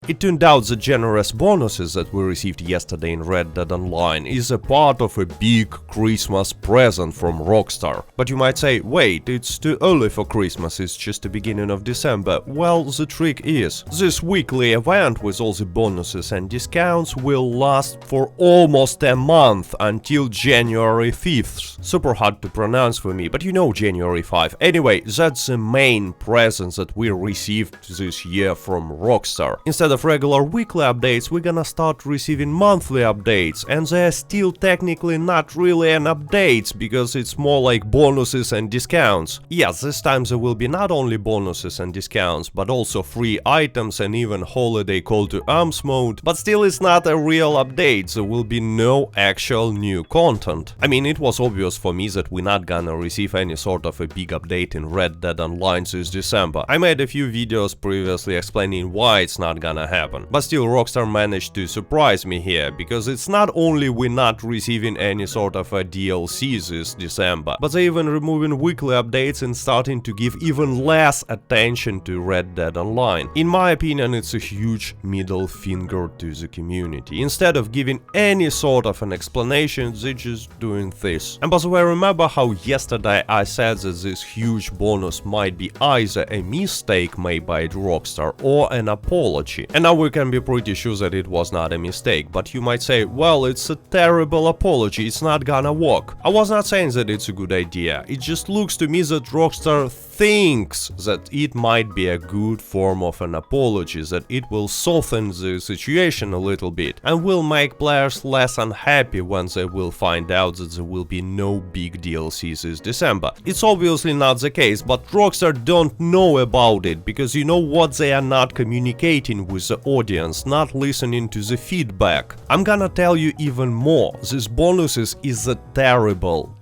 It turned out the generous bonuses that we received yesterday in Red Dead Online is a part of a big Christmas present from Rockstar. But you might say, wait, it's too early for Christmas, it's just the beginning of December. Well, the trick is, this weekly event with all the bonuses and discounts will last for almost a month until January 5th. Super hard to pronounce for me, but you know January 5. Anyway, that's the main present that we received this year from Rockstar. Instead of regular weekly updates, we're gonna start receiving monthly updates, and they're still technically not really an updates, because it's more like bonuses and discounts. Yes, this time there will be not only bonuses and discounts, but also free items and even holiday call to arms mode, but still it's not a real update, there will be no actual new content. I mean, it was obvious for me that we're not gonna receive any sort of a big update in Red Dead Online this December. I made a few videos previously explaining why it's not gonna happen. But still, Rockstar managed to surprise me here, because it's not only we're not receiving any sort of a DLC this December, but they're even removing weekly updates and starting to give even less attention to Red Dead Online. In my opinion, it's a huge middle finger to the community. Instead of giving any sort of an explanation, they're just doing this. And by the way, remember how yesterday I said that this huge bonus might be either a mistake made by Rockstar or an apology. And now we can be pretty sure that it was not a mistake, but you might say, well, it's a terrible apology, it's not gonna work. I was not saying that it's a good idea, it just looks to me that Rockstar thinks that it might be a good form of an apology, that it will soften the situation a little bit and will make players less unhappy when they will find out that there will be no big DLCs this December. It's obviously not the case, but Rockstar don't know about it, because you know what, they are not communicating with the audience, not listening to the feedback. I'm gonna tell you even more, this bonuses is a terrible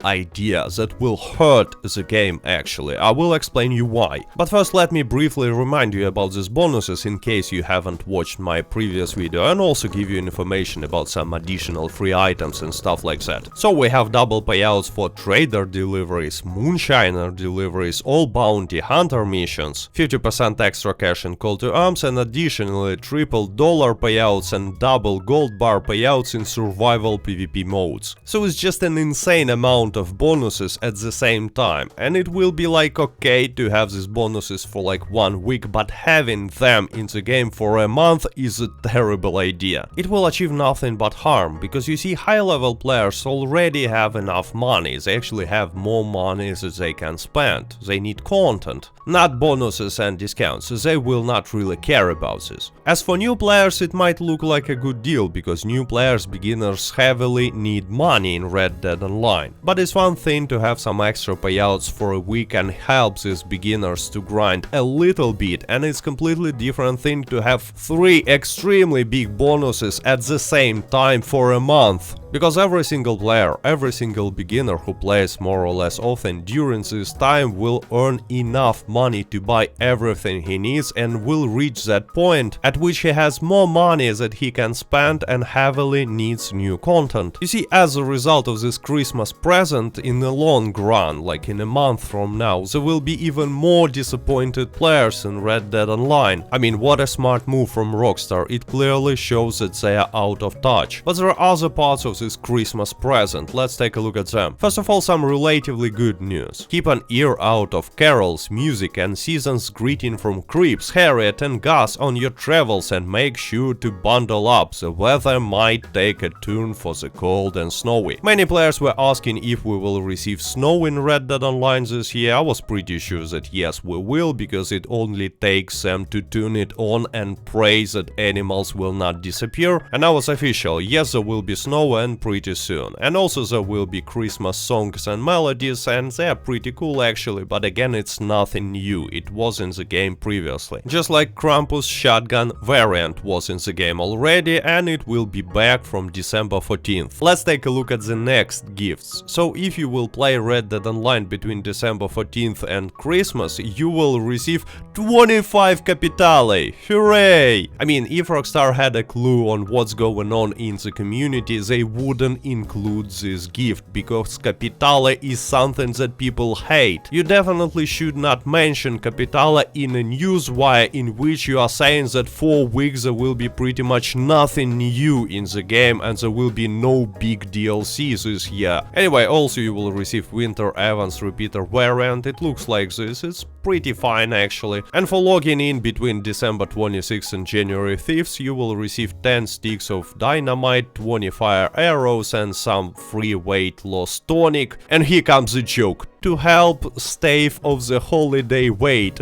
idea that will hurt the game actually. I will explain you why. But first let me briefly remind you about these bonuses in case you haven't watched my previous video, and also give you information about some additional free items and stuff like that. So we have double payouts for trader deliveries, moonshiner deliveries, all bounty hunter missions, 50% extra cash in call to arms, and additionally triple dollar payouts and double gold bar payouts in survival PvP modes. So it's just an insane amount of bonuses at the same time, and it will be like okay to have these bonuses for like 1 week, but having them in the game for a month is a terrible idea. It will achieve nothing but harm, because you see, high level players already have enough money, they actually have more money that they can spend, they need content, not bonuses and discounts, they will not really care about this. As for new players, it might look like a good deal, because new players, beginners heavily need money in Red Dead Online. But it's one thing to have some extra payouts for a week and help these beginners to grind a little bit, and it's completely different thing to have 3 extremely big bonuses at the same time for a month. Because every single player, every single beginner who plays more or less often during this time will earn enough money to buy everything he needs, and will reach that point at which he has more money that he can spend and heavily needs new content. You see, as a result of this Christmas present, in the long run, like in a month from now, there will be even more disappointed players in Red Dead Online. I mean, what a smart move from Rockstar, it clearly shows that they are out of touch. But there are other parts of this Christmas present, let's take a look at them. First of all, some relatively good news. Keep an ear out of carols, music and season's greeting from Creeps, Harriet and Gus on your travels, and make sure to bundle up, the weather might take a turn for the cold and snowy. Many players were asking if we will receive snow in Red Dead Online this year. I was pretty sure that yes, we will, because it only takes them to turn it on and pray that animals will not disappear. And now it's official, yes, there will be snow, and pretty soon. And also there will be Christmas songs and melodies, and they're pretty cool actually, but again, it's nothing new, it was in the game previously. Just like Krampus shotgun variant was in the game already, and it will be back from December 14th. Let's take a look at the next gifts. So if you will play Red Dead Online between December 14th and Christmas, you will receive 25 Capitale! Hooray! I mean, if Rockstar had a clue on what's going on in the community, they wouldn't include this gift, because Capitale is something that people hate. You definitely should not mention Capitale in a news wire in which you are saying that for weeks there will be pretty much nothing new in the game and there will be no big DLC this year. Anyway, also you will receive Winter Evans Repeater variant. It looks like this, it's pretty fine actually. And for logging in between December 26th and January 5th, you will receive 10 sticks of dynamite, 20 fire arrows and some free weight loss tonic. And here comes the joke. To help stave off the holiday wait.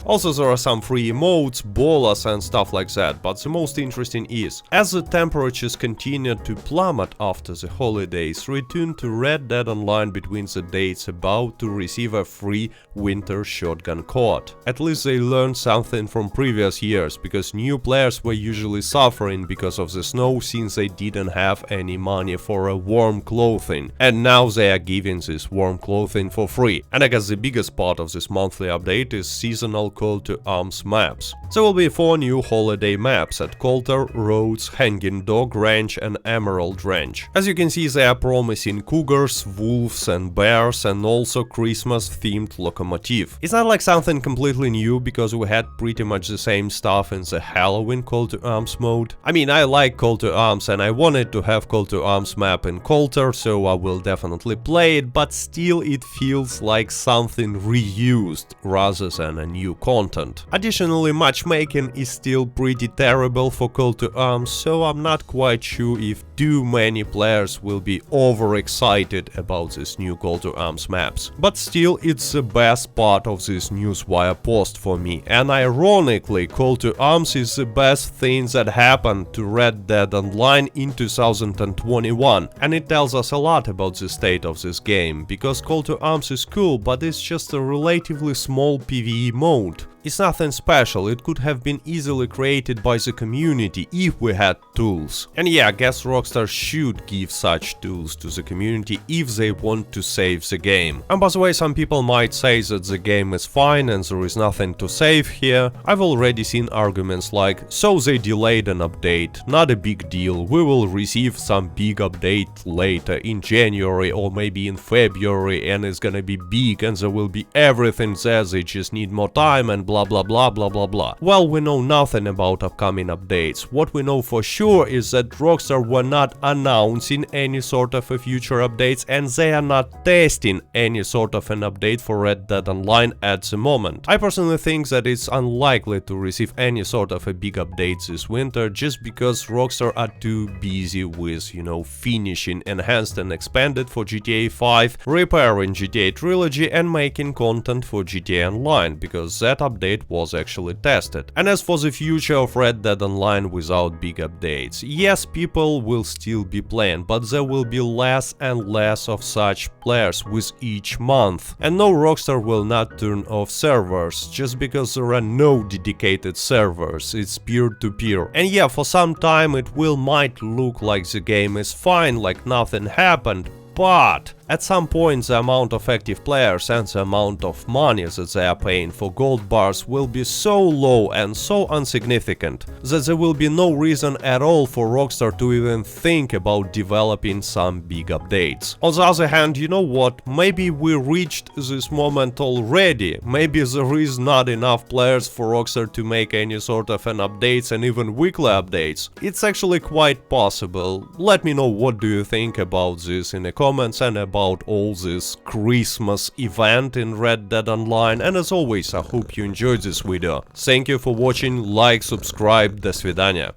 Also there are some free emotes, bolas and stuff like that, but the most interesting is, as the temperatures continue to plummet after the holidays, return to Red Dead Online between the dates about to receive a free winter shotgun code. At least they learned something from previous years, because new players were usually suffering because of the snow since they didn't have any money for a warm clothing, and now they are giving this warm clothing for free. And I guess the biggest part of this monthly update is seasonal call to arms maps. There will be 4 new holiday maps at Coulter, Rhodes, Hanging Dog Ranch and Emerald Ranch. As you can see, they are promising cougars, wolves and bears and also Christmas themed locomotive. It's not like something completely new, because we had pretty much the same stuff in the Halloween call to arms mode. I mean, I like call to arms and I wanted to have call to arms map in Coulter, so I will definitely play it, but still it feels like something reused rather than a new content. Additionally, matchmaking is still pretty terrible for call to arms, so I'm not quite sure if too many players will be overexcited about this new call to arms maps. But still, it's the best part of this newswire post for me, and ironically, call to arms is the best thing that happened to Red Dead Online in 2021, and it tells us a lot about the state of this game, because call to arms is cool, but it's just a relatively small PvE mode. It's nothing special, it could have been easily created by the community if we had tools. And yeah, I guess Rockstar should give such tools to the community if they want to save the game. And by the way, some people might say that the game is fine and there is nothing to save here. I've already seen arguments like, so they delayed an update, not a big deal, we will receive some big update later in January or maybe in February and it's gonna be big and there will be everything there, they just need more time and blah blah blah blah blah blah. Well, we know nothing about upcoming updates. What we know for sure is that Rockstar were not announcing any sort of a future updates and they are not testing any sort of an update for Red Dead Online at the moment. I personally think that it's unlikely to receive any sort of a big update this winter just because Rockstar are too busy with, you know, finishing Enhanced and Expanded for GTA 5, repairing GTA Trilogy and making content for GTA Online, because that update was actually tested. And as for the future of Red Dead Online without big updates, yes, people will still be playing, but there will be less and less of such players with each month. And no, Rockstar will not turn off servers just because there are no dedicated servers, it's peer-to-peer. And yeah, for some time it might look like the game is fine, like nothing happened, but at some point the amount of active players and the amount of money that they are paying for gold bars will be so low and so insignificant that there will be no reason at all for Rockstar to even think about developing some big updates. On the other hand, you know what, maybe we reached this moment already, maybe there is not enough players for Rockstar to make any sort of an updates and even weekly updates. It's actually quite possible. Let me know what do you think about this in the comments and about all this Christmas event in Red Dead Online, and as always, I hope you enjoyed this video. Thank you for watching, like, subscribe, до свидания.